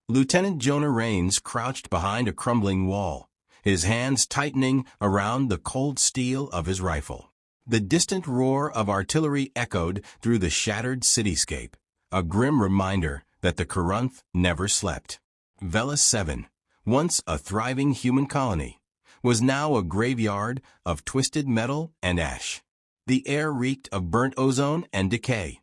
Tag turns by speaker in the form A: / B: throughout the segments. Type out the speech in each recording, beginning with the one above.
A: Lieutenant Jonah Rains crouched behind a crumbling wall, his hands tightening around the cold steel of his rifle. The distant roar of artillery echoed through the shattered cityscape, a grim reminder that the Corinth never slept. Velis 7, once a thriving human colony, was now a graveyard of twisted metal and ash. The air reeked of burnt ozone and decay,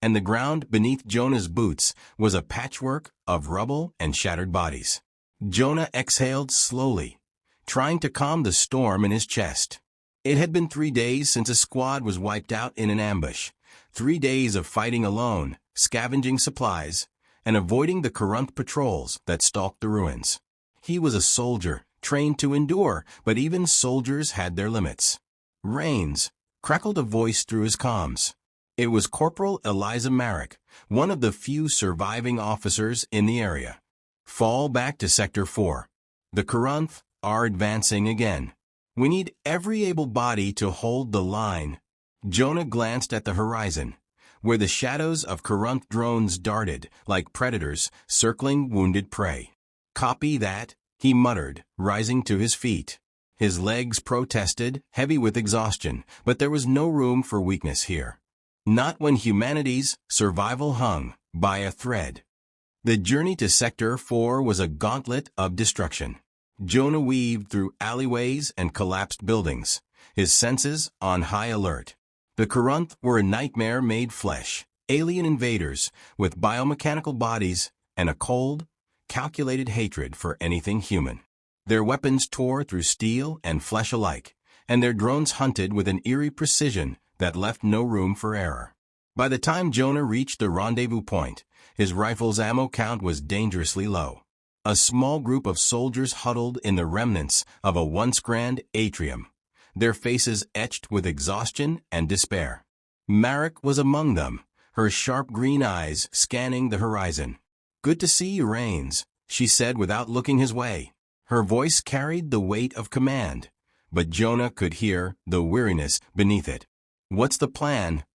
A: and the ground beneath Jonah's boots was a patchwork of rubble and shattered bodies. Jonah exhaled slowly, trying to calm the storm in his chest. It had been 3 days since a squad was wiped out in an ambush, 3 days of fighting alone, scavenging supplies, and avoiding the Corinth patrols that stalked the ruins. He was a soldier, trained to endure, but even soldiers had their limits. Rains, crackled a voice through his comms. It was Corporal Eliza Marek, one of the few surviving officers in the area. Fall back to Sector 4. The Corinth are advancing again. We need every able body to hold the line. Jonah glanced at the horizon, where the shadows of Corinth drones darted like predators circling wounded prey. Copy that, he muttered, rising to his feet. His legs protested, heavy with exhaustion, but there was no room for weakness here. Not when humanity's survival hung by a thread. The journey to Sector 4 was a gauntlet of destruction. Jonah weaved through alleyways and collapsed buildings, his senses on high alert. The Corinth were a nightmare made flesh, alien invaders with biomechanical bodies and a cold, calculated hatred for anything human. Their weapons tore through steel and flesh alike, and their drones hunted with an eerie precision that left no room for error. By the time Jonah reached the rendezvous point, his rifle's ammo count was dangerously low. A small group of soldiers huddled in the remnants of a once grand atrium, their faces etched with exhaustion and despair. Marek was among them, her sharp green eyes scanning the horizon. "Good to see you, Rains," she said without looking his way. Her voice carried the weight of command, but Jonah could hear the weariness beneath it. "What's the plan?"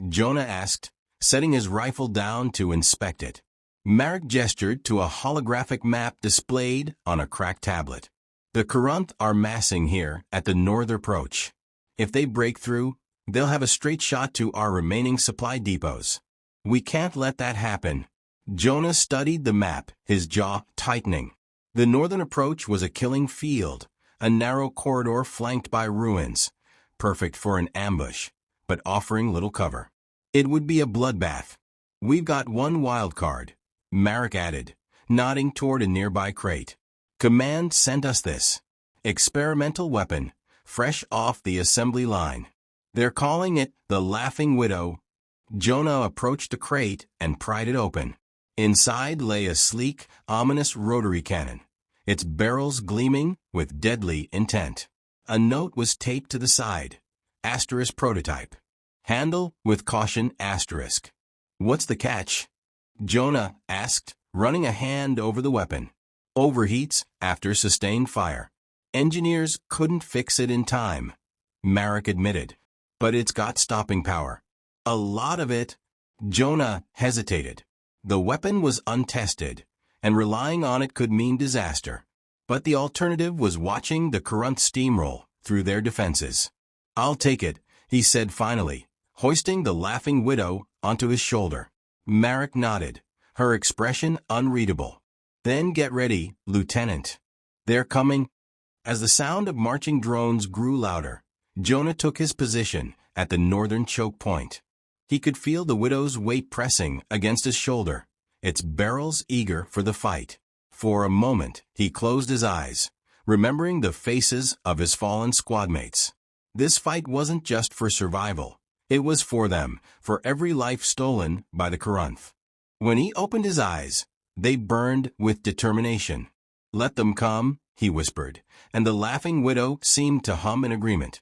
A: Jonah asked, setting his rifle down to inspect it. Marek gestured to a holographic map displayed on a cracked tablet. "The Corinth are massing here at the north approach. If they break through, they'll have a straight shot to our remaining supply depots. We can't let that happen." Jonah studied the map, his jaw tightening. The northern approach was a killing field, a narrow corridor flanked by ruins, perfect for an ambush, but offering little cover. It would be a bloodbath. "We've got one wild card," Marek added, nodding toward a nearby crate. "Command sent us this experimental weapon, fresh off the assembly line. They're calling it the Laughing Widow." Jonah approached the crate and pried it open. Inside lay a sleek, ominous rotary cannon, its barrels gleaming with deadly intent. A note was taped to the side, * prototype. Handle with caution *. "What's the catch?" Jonah asked, running a hand over the weapon. "Overheats after sustained fire. Engineers couldn't fix it in time," Marek admitted. "But it's got stopping power. A lot of it." Jonah hesitated. The weapon was untested, and relying on it could mean disaster. But the alternative was watching the Corinth steamroll through their defenses. "I'll take it," he said finally, hoisting the Laughing Widow onto his shoulder. Marek nodded, her expression unreadable. "Then get ready, Lieutenant. They're coming." As the sound of marching drones grew louder, Jonah took his position at the northern choke point. He could feel the Widow's weight pressing against his shoulder, its barrels eager for the fight. For a moment, he closed his eyes, remembering the faces of his fallen squadmates. This fight wasn't just for survival. It was for them, for every life stolen by the Corinth. When he opened his eyes, they burned with determination. "Let them come," he whispered, and the Laughing Widow seemed to hum in agreement.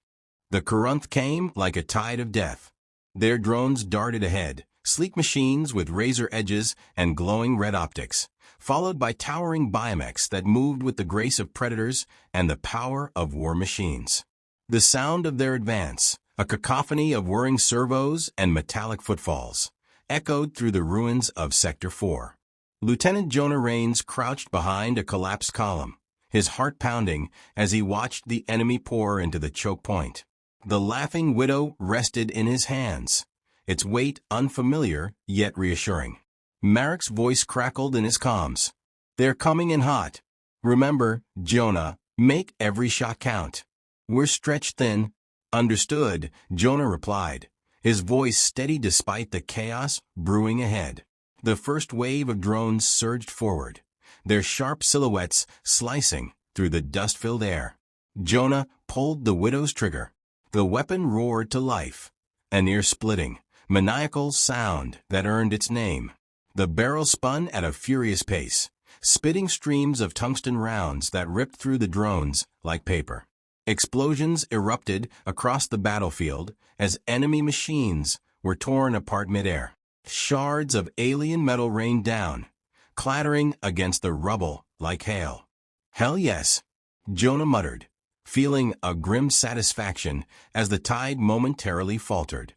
A: The Corinth came like a tide of death. Their drones darted ahead, sleek machines with razor edges and glowing red optics, followed by towering biomechs that moved with the grace of predators and the power of war machines. The sound of their advance, a cacophony of whirring servos and metallic footfalls, echoed through the ruins of Sector 4. Lieutenant Jonah Rains crouched behind a collapsed column, his heart pounding as he watched the enemy pour into the choke point. The Laughing Widow rested in his hands, its weight unfamiliar yet reassuring. Marek's voice crackled in his comms. "They're coming in hot. Remember, Jonah, make every shot count. We're stretched thin." "Understood," Jonah replied, his voice steady despite the chaos brewing ahead. The first wave of drones surged forward, their sharp silhouettes slicing through the dust-filled air. Jonah pulled the Widow's trigger. The weapon roared to life, an ear-splitting, maniacal sound that earned its name. The barrel spun at a furious pace, spitting streams of tungsten rounds that ripped through the drones like paper. Explosions erupted across the battlefield as enemy machines were torn apart midair. Shards of alien metal rained down, clattering against the rubble like hail. "Hell yes," Jonah muttered, feeling a grim satisfaction as the tide momentarily faltered.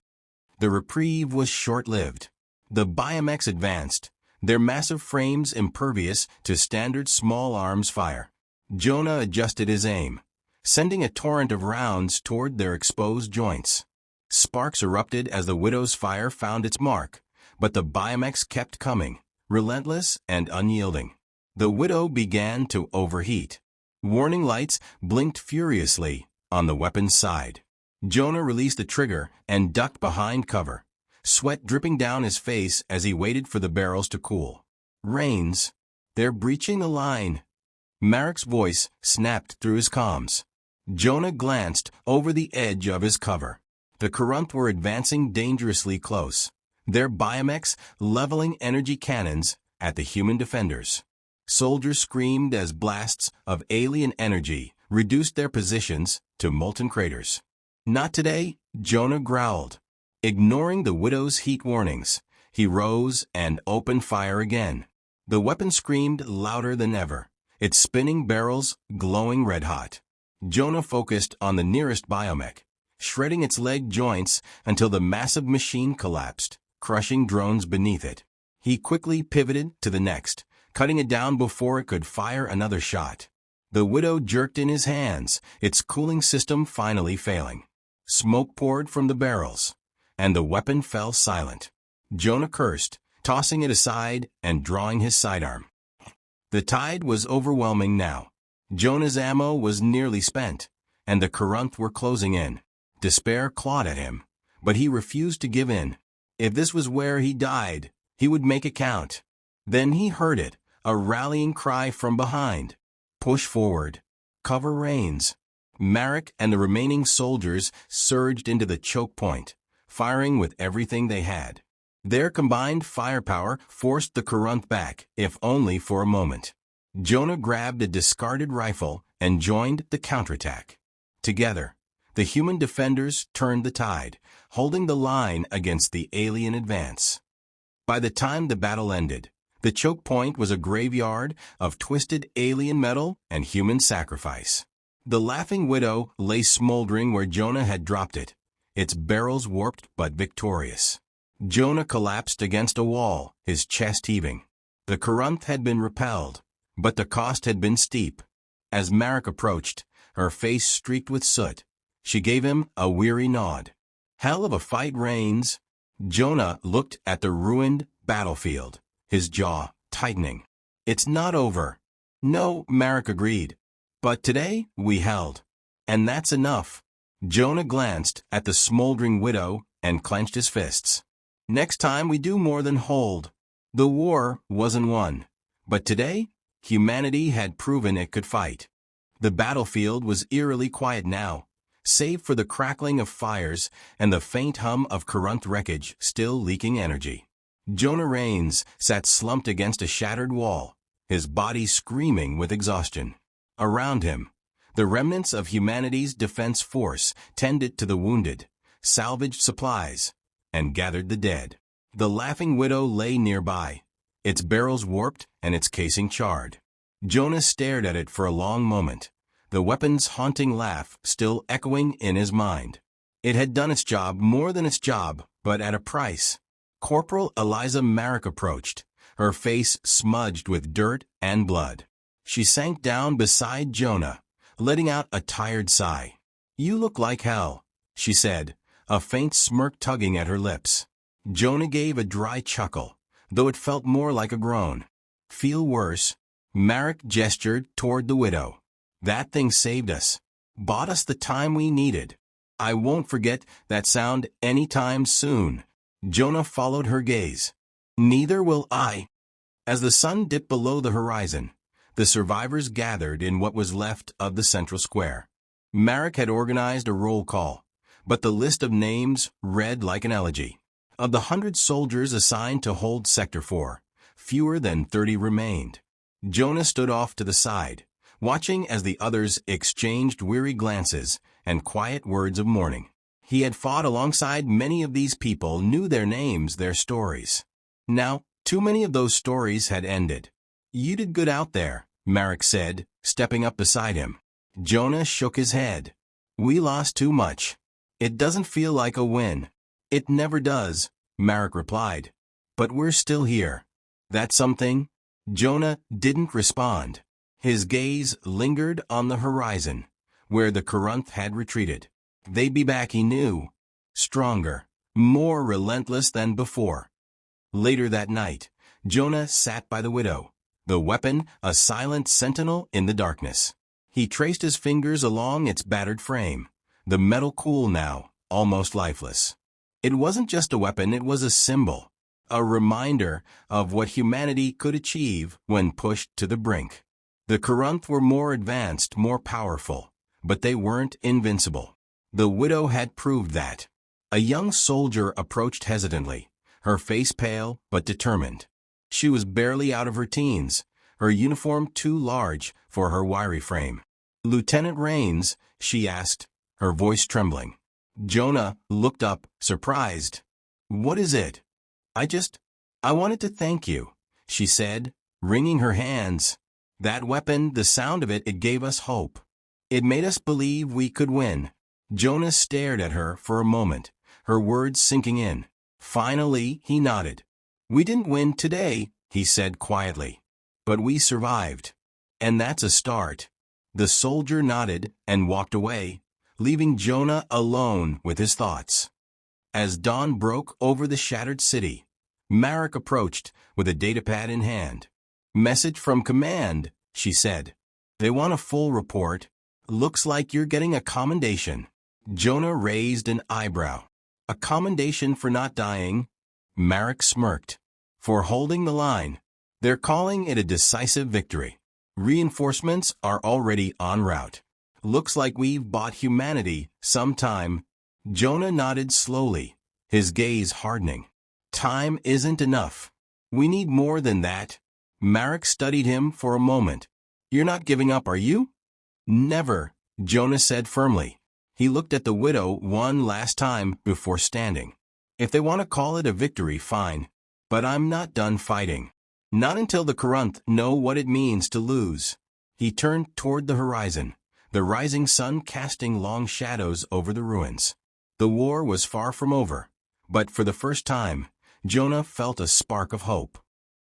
A: The reprieve was short-lived. The Biomex advanced, their massive frames impervious to standard small arms fire. Jonah adjusted his aim, sending a torrent of rounds toward their exposed joints. Sparks erupted as the Widow's fire found its mark, but the Biomex kept coming, relentless and unyielding. The Widow began to overheat. Warning lights blinked furiously on the weapon's side. Jonah released the trigger and ducked behind cover, sweat dripping down his face as he waited for the barrels to cool. "Rains, they're breaching the line." Marek's voice snapped through his comms. Jonah glanced over the edge of his cover. The Corunt were advancing dangerously close, their Biomex leveling energy cannons at the human defenders. Soldiers screamed as blasts of alien energy reduced their positions to molten craters. "Not today," Jonah growled. Ignoring the Widow's heat warnings, he rose and opened fire again. The weapon screamed louder than ever, its spinning barrels glowing red-hot. Jonah focused on the nearest Biomech, shredding its leg joints until the massive machine collapsed, crushing drones beneath it. He quickly pivoted to the next, cutting it down before it could fire another shot. The Widow jerked in his hands, its cooling system finally failing. Smoke poured from the barrels, and the weapon fell silent. Jonah cursed, tossing it aside and drawing his sidearm. The tide was overwhelming now. Jonah's ammo was nearly spent, and the Corunt were closing in. Despair clawed at him, but he refused to give in. If this was where he died, he would make it count. Then he heard it, a rallying cry from behind. "Push forward. Cover Rains." Marek and the remaining soldiers surged into the choke point, firing with everything they had. Their combined firepower forced the Corunt back, if only for a moment. Jonah grabbed a discarded rifle and joined the counterattack. Together, the human defenders turned the tide, holding the line against the alien advance. By the time the battle ended, the choke point was a graveyard of twisted alien metal and human sacrifice. The Laughing Widow lay smoldering where Jonah had dropped it, its barrels warped but victorious. Jonah collapsed against a wall, his chest heaving. The Corunt had been repelled, but the cost had been steep. As Marek approached, her face streaked with soot, she gave him a weary nod. "Hell of a fight, Rains." Jonah looked at the ruined battlefield, his jaw tightening. "It's not over." "No," Marek agreed. "But today, we held. And that's enough." Jonah glanced at the smoldering Widow and clenched his fists. "Next time we do more than hold." The war wasn't won, but today, humanity had proven it could fight. The battlefield was eerily quiet now, save for the crackling of fires and the faint hum of Corunt wreckage still leaking energy. Jonah Rains sat slumped against a shattered wall, his body screaming with exhaustion. Around him, the remnants of humanity's defense force tended to the wounded, salvaged supplies, and gathered the dead. The Laughing Widow lay nearby, its barrels warped and its casing charred. Jonah stared at it for a long moment, the weapon's haunting laugh still echoing in his mind. It had done its job more than its job, but at a price. Corporal Eliza Marek approached, her face smudged with dirt and blood. She sank down beside Jonah, letting out a tired sigh. "You look like hell," she said, a faint smirk tugging at her lips. Jonah gave a dry chuckle, though it felt more like a groan. "Feel worse?" Marek gestured toward the widow. "That thing saved us. Bought us the time we needed. I won't forget that sound anytime soon." Jonah followed her gaze. "Neither will I." As the sun dipped below the horizon, the survivors gathered in what was left of the central square. Marek had organized a roll call, but the list of names read like an elegy. Of the 100 soldiers assigned to hold Sector 4, fewer than 30 remained. Jonah stood off to the side, watching as the others exchanged weary glances and quiet words of mourning. He had fought alongside many of these people, knew their names, their stories. Now, too many of those stories had ended. "You did good out there," Marek said, stepping up beside him. Jonah shook his head. "We lost too much. It doesn't feel like a win." "It never does," Marek replied. "But we're still here. That's something." Jonah didn't respond. His gaze lingered on the horizon, where the Corinth had retreated. They'd be back, he knew, stronger, more relentless than before. Later that night, Jonah sat by the widow, the weapon a silent sentinel in the darkness. He traced his fingers along its battered frame, the metal cool now, almost lifeless. It wasn't just a weapon, it was a symbol, a reminder of what humanity could achieve when pushed to the brink. The Corinth were more advanced, more powerful, but they weren't invincible. The widow had proved that. A young soldier approached hesitantly, her face pale but determined. She was barely out of her teens, her uniform too large for her wiry frame. "Lieutenant Rains?" she asked, her voice trembling. Jonah looked up, surprised. "What is it?" I wanted to thank you," she said, wringing her hands. "That weapon, the sound of it, it gave us hope. It made us believe we could win." Jonah stared at her for a moment, her words sinking in. Finally, he nodded. "We didn't win today," he said quietly, "but we survived. And that's a start." The soldier nodded and walked away, leaving Jonah alone with his thoughts. As dawn broke over the shattered city, Marek approached with a datapad in hand. "Message from command," she said. "They want a full report. Looks like you're getting a commendation." Jonah raised an eyebrow. "A commendation for not dying?" Marek smirked. "For holding the line. They're calling it a decisive victory. Reinforcements are already en route. Looks like we've bought humanity some time." Jonah nodded slowly, his gaze hardening. "Time isn't enough. We need more than that." Marek studied him for a moment. "You're not giving up, are you?" "Never," Jonah said firmly. He looked at the widow one last time before standing. "If they want to call it a victory, fine. But I'm not done fighting. Not until the Corinth know what it means to lose." He turned toward the horizon, the rising sun casting long shadows over the ruins. The war was far from over, but for the first time, Jonah felt a spark of hope.